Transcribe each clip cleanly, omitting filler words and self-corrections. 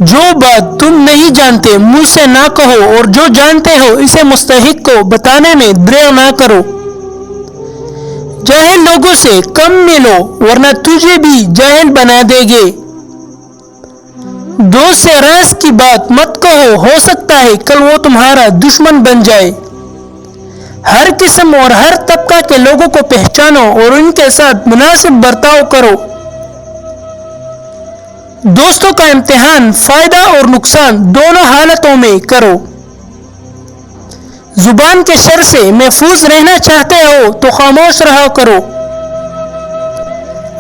جو بات تم نہیں جانتے مجھ سے نہ کہو، اور جو جانتے ہو اسے مستحق کو بتانے میں دریا نہ کرو۔ جاہل لوگوں سے کم ملو ورنہ تجھے بھی جاہل بنا دیں گے۔ دوست سے راز کی بات مت کہو، ہو سکتا ہے کل وہ تمہارا دشمن بن جائے۔ ہر قسم اور ہر طبقہ کے لوگوں کو پہچانو اور ان کے ساتھ مناسب برتاؤ کرو۔ دوستوں کا امتحان فائدہ اور نقصان دونوں حالتوں میں کرو۔ زبان کے شر سے محفوظ رہنا چاہتے ہو تو خاموش رہا کرو۔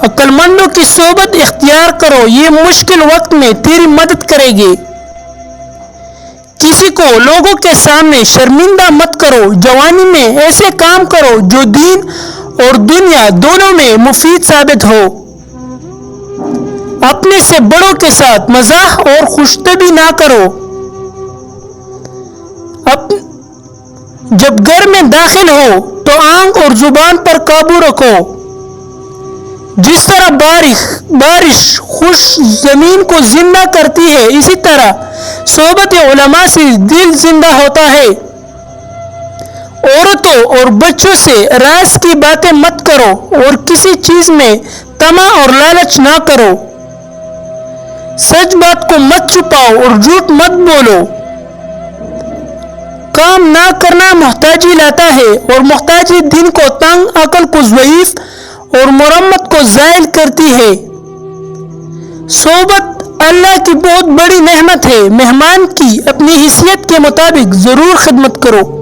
عقل مندوں کی صحبت اختیار کرو، یہ مشکل وقت میں تیری مدد کرے گی۔ کسی کو لوگوں کے سامنے شرمندہ مت کرو۔ جوانی میں ایسے کام کرو جو دین اور دنیا دونوں میں مفید ثابت ہو۔ اپنے سے بڑوں کے ساتھ مزاح اور خوش طبعی نہ کرو۔ جب گھر میں داخل ہو تو آنکھ اور زبان پر قابو رکھو۔ جس طرح بارش خوش زمین کو زندہ کرتی ہے، اسی طرح صحبت علماء سے دل زندہ ہوتا ہے۔ عورتوں اور بچوں سے راز کی باتیں مت کرو اور کسی چیز میں طمع اور لالچ نہ کرو۔ سچ بات کو مت چھپاؤ اور جھوٹ مت بولو۔ کام نہ کرنا محتاجی لاتا ہے اور محتاجی دن کو تنگ، عقل کو ضعیف اور مرمت کو زائل کرتی ہے۔ صحبت اللہ کی بہت بڑی نعمت ہے، مہمان کی اپنی حیثیت کے مطابق ضرور خدمت کرو۔